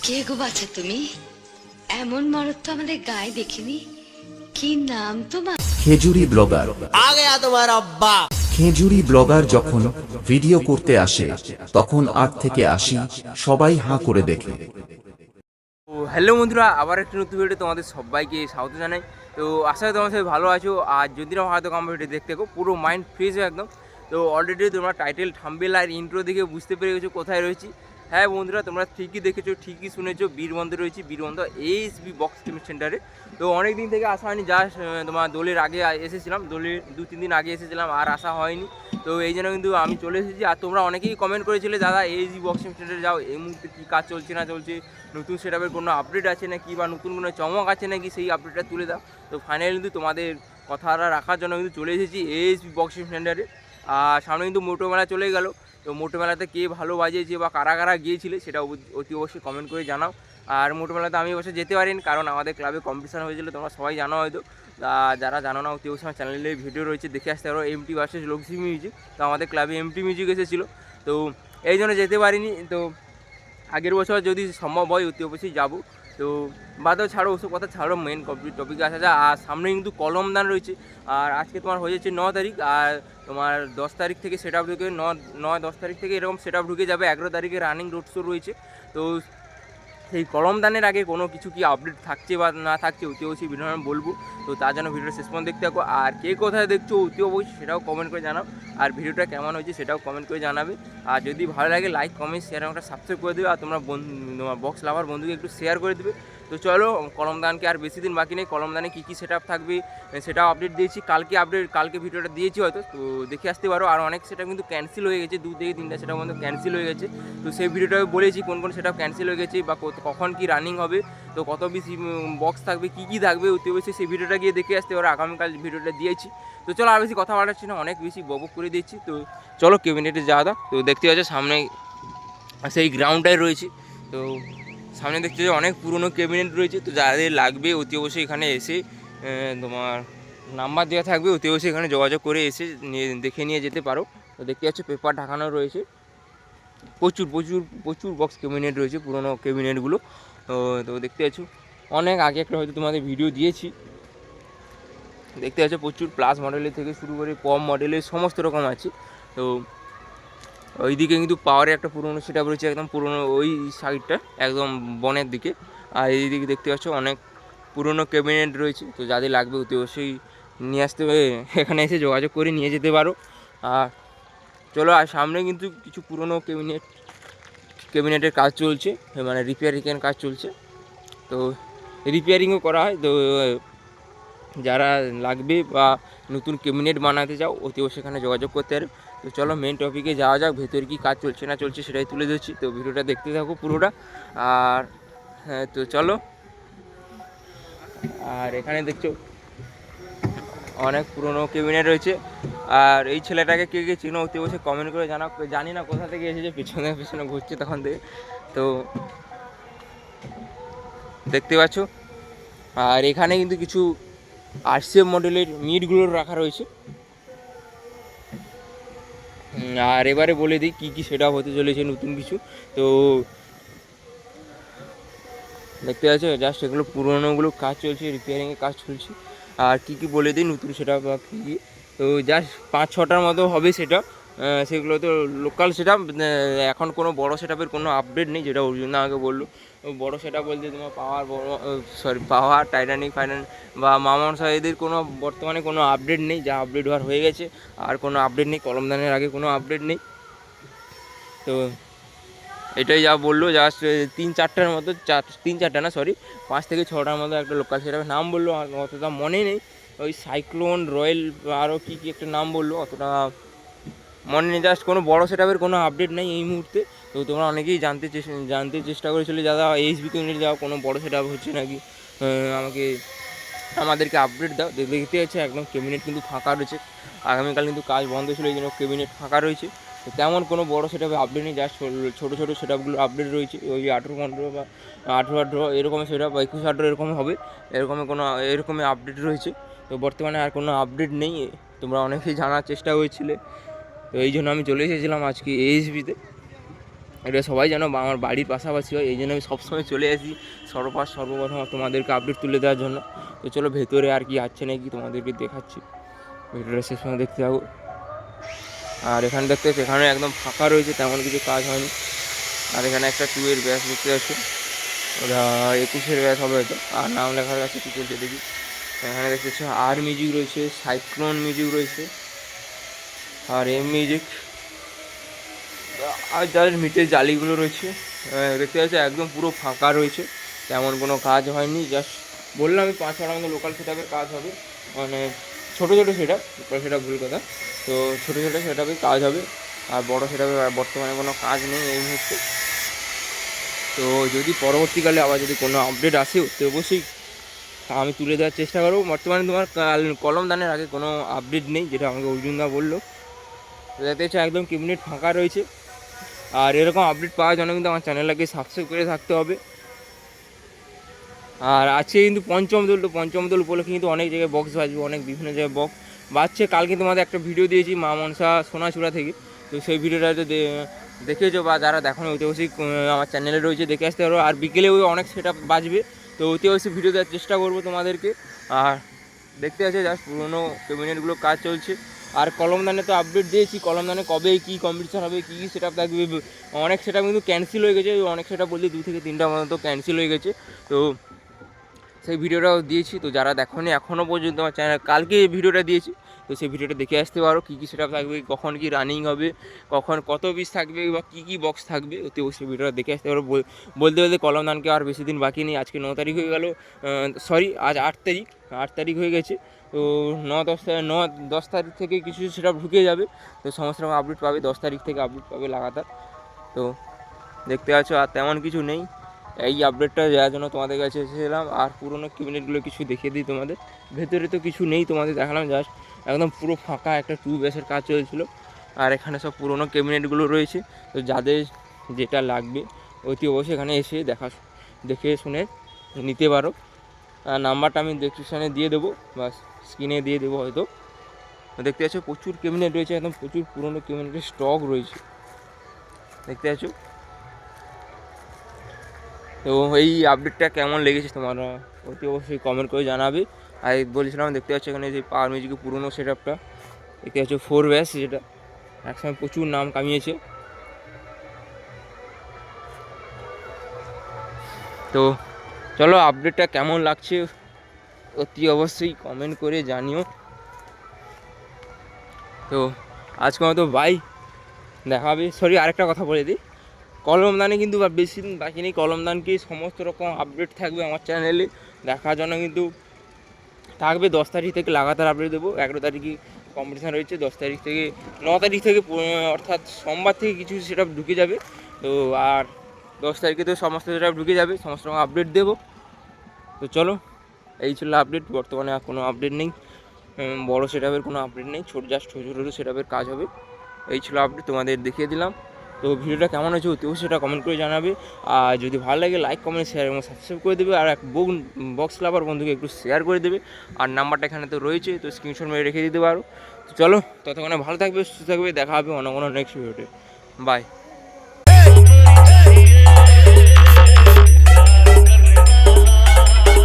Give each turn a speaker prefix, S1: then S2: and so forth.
S1: কে গো বাছা তুমি? এমন মরদ তো আমাদের গায়ে দেখিনি। কি নাম তোমার?
S2: খেজুরি ব্লগার।
S3: आ गया तुम्हारा अब्बा।
S2: খেজুরি ব্লগার যখন ভিডিও করতে আসে তখন 8 থেকে 80 সবাই হাঁ করে দেখে।
S4: তো হ্যালো বন্ধুরা, আবার একটা নতুন ভিডিও তোমাদের সবাইকে স্বাগত জানাই। তো আশা করি তোমরা সবাই ভালো আছো। আর যদি না হয়তো আমার ভিডিও দেখতে থাকো, পুরো মাইন্ড ফ্রেশ হয়ে একদম। তো অলরেডি তোমরা টাইটেল, থাম্বনেল আর ইন্ট্রো দেখে বুঝতে পেরে গেছো কোথায় রয়েছি। হ্যাঁ বন্ধুরা, তোমরা ঠিকই দেখেছো, ঠিকই শুনেছো, বীরবন্ধে রয়েছি। বীরবন্ধ ASB বক্স ট্রেনিং সেন্টারে। তো অনেক দিন থেকে আসা হয়নি, জাস্ট তোমার দোলের আগে এসেছিলাম, দোলের 2-3 দিন আগে এসেছিলাম, আর আসা হয়নি। তো এই জন্য কিন্তু আমি চলে এসেছি। আর তোমরা অনেকেই কমেন্ট করেছিলে, দাদা ASB বক্স ট্রেনিং সেন্টারে যাও, এই মুহূর্তে কী কাজ চলছে না চলছে, নতুন সেটআপের কোনো আপডেট আছে নাকি, বা নতুন কোনো চমক আছে নাকি, সেই আপডেটটা তুলে দাও। তো ফাইনালি কিন্তু তোমাদের কথাটা রাখার জন্য কিন্তু চলে এসেছি ASB বক্স ট্রেনিং সেন্টারে। আর সামনে কিন্তু মোটো মেলা চলে গেল। তো মোটো মেলাতে কে ভালো বাজিয়েছে বা কারা কারা গিয়েছিলে সেটা অতি অবশ্যই কমেন্ট করে জানাও। আর মোটো মেলাতে আমি অবশ্যই যেতে পারিনি, কারণ আমাদের ক্লাবে কম্পিটিশন হয়েছিল, তোমরা সবাই জানো হয়তো। যারা জানো না, অতি অবশ্যই আমার চ্যানেলে ভিডিও রয়েছে, দেখে আসতে পারো। MT ভার্সেস লক্সি মিউজিক। তো আমাদের ক্লাবে MT মিউজিক এসেছিলো, তো এই জন্য যেতে পারিনি। তো আগের বছর যদি সম্ভব হয় অতি অবশ্যই যাবো। তো বাদেও ছাড়ো, ওসব কথা ছাড়ো, মেন টপিকে আসা যায়। আর সামনে কিন্তু কলমদান রয়েছে। আর আজকে তোমার হয়ে যাচ্ছে 9 তারিখ, আর তোমার 10 তারিখ থেকে সেট আপ ঢুকে 9-10 তারিখ থেকে এরকম সেট আপ ঢুকে যাবে। 11 তারিখে রানিং রোড শো রয়েছে। তো সেই কলমদানের আগে কোনো কিছু কি আপডেট থাকছে বা না থাকছে অতি অবশ্যই ভিডিও আমি বলবো। তো তার জন্য ভিডিওটা শেষ পর্যন্ত দেখতে থাকো। আর কে কোথায় দেখছো অতি অবশ্যই সেটাও কমেন্ট করে জানাও। আর ভিডিওটা কেমন হয়েছে সেটাও কমেন্ট করে জানাবে। আর যদি ভালো লাগে লাইক, কমেন্ট, শেয়ার এবং একটা সাবস্ক্রাইব করে দেবে। আর তোমরা তোমার বক্স লাভার বন্ধুকে একটু শেয়ার করে দেবে। তো চলো, কলমদানকে আর বেশি দিন বাকি নেই। কলমদানে কী কী সেট আপ থাকবে সেটাও আপডেট দিয়েছি কালকে ভিডিওটা দিয়েছি হয়তো, তো দেখে আসতে পারো। আর অনেক সেটা কিন্তু ক্যান্সেল হয়ে গেছে, 2 থেকে 3টা সেটা মধ্যে ক্যান্সেল হয়ে গেছে। তো সেই ভিডিওটা বলেছি কোন কোন সেটা ক্যান্সেল হয়ে গেছে বা কখন কি রানিং হবে, তো কত বেশি বক্স থাকবে, কী কী থাকবে, অতি অবশ্যই সেই ভিডিওটা গিয়ে দেখে আসতে পারো। আগামীকাল ভিডিওটা দিয়েছি। তো চলো, আর বেশি কথা বাড়াচ্ছি না, অনেক বেশি বক করে দিচ্ছি। তো চলো ক্যাবিনেটে যাওয়া দাও। তো দেখতে পাচ্ছ সামনে সেই গ্রাউন্ডটাই রয়েছে। তো সামনে দেখতে পাচ্ছ অনেক পুরনো ক্যাবিনেট রয়েছে। তো যাদের লাগবে অতি অবশ্যই এখানে এসে তোমার নাম্বার দেওয়া থাকবে, অতি অবশ্যই এখানে যোগাযোগ করে এসে দেখে নিয়ে যেতে পারো। তো দেখতে পাচ্ছ পেপার ঢাকানো রয়েছে, প্রচুর প্রচুর প্রচুর বক্স ক্যাবিনেট রয়েছে, পুরোনো ক্যাবিনেটগুলো। তো দেখতে পাচ্ছ অনেক আগে একটা হয়তো তোমাদের ভিডিও দিয়েছি। দেখতে পাচ্ছ প্রচুর প্লাস মডেলের থেকে শুরু করে কম মডেলের সমস্ত রকম আছে। তো ওইদিকে কিন্তু পাওয়ারের একটা পুরোনো সেট আপ রয়েছে, একদম পুরোনো ওই সাইডটা একদম বনের দিকে। আর এইদিকে দেখতে পাচ্ছ অনেক পুরোনো ক্যাবিনেট রয়েছে। তো যাদের লাগবে অতি অবশ্যই নিয়ে আসতে হবে, এখানে এসে যোগাযোগ করে নিয়ে যেতে পারো। আর চলো, আর সামনে কিন্তু কিছু পুরোনো ক্যাবিনেটের কাজ চলছে, মানে রিপেয়ারিংয়ের কাজ চলছে। তো রিপেয়ারিংও করা হয়। তো যারা লাগবে বা নতুন ক্যাবিনেট বানাতে চাও অতি অবশ্যই সেখানে যোগাযোগ করতে পারো। তো চলো মেন টপিকে যাওয়া যাক, ভেতরে কী কাজ চলছে না চলছে সেটাই তুলে ধরছি। তো ভিডিওটা দেখতে থাকো পুরোটা। আর হ্যাঁ, তো চলো। আর এখানে দেখছো অনেক পুরনো ক্যাবিনেট রয়েছে। আর এই ছেলেটাকে কে কে চেনো অতি অবশ্যই কমেন্ট করে জানাও। জানি না কোথা থেকে এসেছে, পিছনে পিছনে ঘুরছে তখন থেকে। তো দেখতে পাচ্ছ। আর এখানে কিন্তু কিছু RCF মডেলের মিটগুলো রাখা রয়েছে। আর এবারে বলে দিই কী কী সেটা হতে চলেছে নতুন কিছু। তো দেখতে পাচ্ছ জাস্ট এগুলো পুরোনোগুলো কাজ চলছে, রিপেয়ারিংয়ের কাজ চলছে। আর কী কী বলে দিই নতুন সেটা বা কী কী, তো জাস্ট 5-6টার মতো হবে সেটা। সেগুলো তো লোকাল সেটা, এখন কোনো বড় সেটআপের কোনো আপডেট নেই, যেটা অর্জুন আগে বললো। বড় সেটআপ বলতে তোমার পাওয়ার টাইটানিক বা মামন সাহেদের কোনো বর্তমানে কোনো আপডেট নেই, যা আপডেট হওয়ার হয়ে গেছে। আর কোনো আপডেট নেই, কলমদানের আগে কোনো আপডেট নেই। তো এটাই যা বললো, জাস্ট 3-4টার মতো, 3-4টা না সরি 5 থেকে 6টার মতো একটা লোকাল সেটআপের নাম বললো, অতটা মনে নেই। ওই সাইক্লোন, রয়্যাল, আরও কী কী একটা নাম বললো, অতটা মনে নেই। জাস্ট কোনো বড়ো সেটআপের কোনো আপডেট নেই এই মুহূর্তে। তো তোমরা অনেকেই জানতে চেষ্টা করেছিলে, দাদা ASB ইউনিট যাও, কোনো বড়ো সেটআপ হচ্ছে নাকি, আমাদেরকে আপডেট দাও। দেখতে যাচ্ছে একদম ক্যাবিনেট কিন্তু ফাঁকা রয়েছে। আগামীকাল কিন্তু কাজ বন্ধ ছিল, এই জন্য ক্যাবিনেট ফাঁকা রয়েছে। তো তেমন কোনো বড়ো সেটআপে আপডেট নেই, জাস্ট ছোটো ছোটো সেটআপগুলো আপডেট রয়েছে। ওই 18-15 বা 18-18 এরকম সেটআপ বা 21-18 এরকম হবে, এরকমই আপডেট রয়েছে। তো বর্তমানে আর কোনো আপডেট নেই, তোমরা অনেকেই জানার চেষ্টা করেছিলে। তো এই জন্য আমি চলে এসেছিলাম আজকে ASBতে। এটা সবাই যেন আমার বাড়ির পাশাপাশি হয়, এই জন্য আমি সবসময় চলে আসি সর্বপ্রথম তোমাদেরকে আপডেট তুলে দেওয়ার জন্য। তো চলো ভেতরে আর কি আছে নাকি তোমাদেরকে দেখাচ্ছি, ভিডিওটা শেষ সময় দেখতে থাকো। আর এখানে দেখতে পাচ্ছি এখানে একদম ফাঁকা রয়েছে, তেমন কিছু কাজ হয়নি। আর এখানে একটা 2 এর ব্যাস দেখতে পাচ্ছি, ওরা 21-এর ব্যাস হবে হয়তো, আর নাম লেখার কাছে কী চলছে দেখি। এখানে দেখতে পাচ্ছি আর মিউজিক রয়েছে, সাইক্লোন মিউজিক রয়েছে, আর এম মিউজিক, আর যাদের মিটের জালিগুলো রয়েছে দেখতে পাচ্ছি একদম পুরো ফাঁকা রয়েছে, তেমন কোনো কাজ হয়নি। জাস্ট বললাম আমি 5-6টা মতো লোকাল সেটআপের কাজ হবে, মানে ছোটো ছোটো সেটআপ, লোকাল সেটআপ ভুল কথা। তো ছোটো ছোটো সেটআপের কাজ হবে, আর বড়ো সেটআপে বর্তমানে কোনো কাজ নেই এই মুহূর্তে। তো যদি পরবর্তীকালে আবার যদি কোনো আপডেট আসে তো অবশ্যই আমি তুলে দেওয়ার চেষ্টা করবো। বর্তমানে তোমার কলম দানের আগে কোনো আপডেট নেই, যেটা আমাকে অর্জুনদা বললো। দেখতে হচ্ছে একদম ক্যাবিনেট ফাঁকা রয়েছে। আর এরকম আপডেট পাওয়ার জন্য কিন্তু আমার চ্যানেলটাকে সাবস্ক্রাইব করে থাকতে হবে। আর আজকে কিন্তু পঞ্চম দোল উপলক্ষে কিন্তু অনেক জায়গায় বক্স বাজবে, অনেক বিভিন্ন জায়গায় বক্স বাজছে। কালকে তোমাদের একটা ভিডিও দিয়েছি মা মনসা সোনাচূড়া থেকে, তো সেই ভিডিওটা দেখেছো বা যারা দেখো অতি অবশ্যই আমার চ্যানেলে রয়েছে, দেখে আসতে পারো। আর বিকেলে ওই অনেক সেটআপ বাজবে, তো অতি অবশ্যই ভিডিও দেওয়ার চেষ্টা করবো তোমাদেরকে। আর দেখতে আছে জাস্ট পুরোনো ক্যাবিনেটগুলো কাজ চলছে। আর কলমদানে তো আপডেট দিয়েছি, কলমদানে কবে কী কম্পিটিশন হবে, কী কী সেটআপ থাকবে। অনেক সেটআপ কিন্তু ক্যান্সেল হয়ে গেছে, অনেক সেটআপ বলতে 2 থেকে 3টা মতো ক্যান্সেল হয়ে গেছে। তো সেই ভিডিওটাও দিয়েছি, তো যারা দেখোনি এখনও পর্যন্ত আমার চ্যানেল, কালকে এই ভিডিওটা দিয়েছি, তো সেই ভিডিওটা দেখে আসতে পারো। কী কী সেটআপ থাকবে, কখন কি রানিং হবে, কখন কত পিস থাকবে বা কী কী বক্স থাকবে, অতি অবশ্যই ভিডিওটা দেখে আসতে পারো। বলতে বলতে কলমদানকে আর বেশি দিন বাকি নেই, আজকে 9 তারিখ হয়ে গেল, সরি আজ 8 তারিখ হয়ে গেছে। তো 9-10 তারিখ থেকে কিছু সেটআপ ঢুকে যাবে, তো সমস্ত রকম আপডেট পাবে, 10 তারিখ থেকে আপডেট পাবে লাগাতার। তো দেখতে পাচ্ছ আর তেমন কিছু নেই, এই আপডেটটা দেওয়ার জন্য তোমাদের কাছে এসেছিলাম। আর পুরোনো ক্যাবিনেটগুলো কিছু দেখিয়ে দিই তোমাদের। ভেতরে তো কিছু নেই, তোমাদের দেখালাম, জাস্ট একদম পুরো ফাঁকা একটা 2 ব্যাসের কাজ চলছিল। আর এখানে সব পুরোনো ক্যাবিনেটগুলো রয়েছে, তো যাদের যেটা লাগবে অতি অবশ্যই এখানে এসে দেখে শুনে নিতে পারো। আর নাম্বারটা আমি ডেসক্রিপশানে দিয়ে দেবো বা স্ক্রিনে দিয়ে দেবো হয়তো। দেখতে পাচ্ছ প্রচুর ক্যাবিনেট রয়েছে, একদম প্রচুর পুরোনো ক্যাবিনেটের স্টক রয়েছে, দেখতে পাচ্ছ। তো এই আপডেটটা কেমন লেগেছে তোমরা অতি অবশ্যই কমেন্ট করে জানাবে। আর বলেছিলাম দেখতে পাচ্ছ এখানে যে পাওয়ার মিউজিকের পুরোনো সেটআপটা দেখতে পাচ্ছ 4 ব্যাস, যেটা একসময় প্রচুর নাম কামিয়েছে। তো চলো আপডেটটা কেমন লাগছে অতি অবশ্যই কমেন্ট করে জানিও। তো আজকের মতো বাই, দেখা হবে। সরি আরেকটা কথা বলে দিই, কলমদানে কিন্তু বেশি দিন বাকি নেই, কলমদানকে সমস্ত রকম আপডেট থাকবে আমার চ্যানেলে দেখার জন্য কিন্তু থাকবে। 10 তারিখ থেকে লাগাতার আপডেট দেবো, 11 তারিখে কম্পিটিশান রয়েছে, 10 তারিখ থেকে 9 তারিখ থেকে অর্থাৎ সোমবার থেকে কিছু সেটআপ ঢুকে যাবে। তো আর 10 তারিখে তো সমস্ত সেটআপ ঢুকে যাবে, সমস্ত রকম আপডেট দেবো। তো চলো এই ছিল আপডেট, বর্তমানে আর কোনো আপডেট নেই, বড়ো সেটআপের কোনো আপডেট নেই, জাস্ট ছোটো ছোটো সেটআপের কাজ হবে। এই ছিল আপডেট, তোমাদের দেখিয়ে দিলাম। তো ভিডিওটা কেমন হয়েছে অতি অবশ্যই সেটা কমেন্ট করে জানাবে। আর যদি ভালো লাগে লাইক কমেন্ট শেয়ার এবং সাবস্ক্রাইব করে দেবে। আর এক বক্স লাভার বন্ধুকে একটু শেয়ার করে দেবে। আর নাম্বারটা এখানে তো রয়েছে, তো স্ক্রিনশট মেরে রেখে দিতে পারো। তো চলো ততক্ষণে ভালো থাকবে, সুস্থ থাকবে, দেখা হবে অন্য কোনো নেক্সট ভিডিওতে। বাই।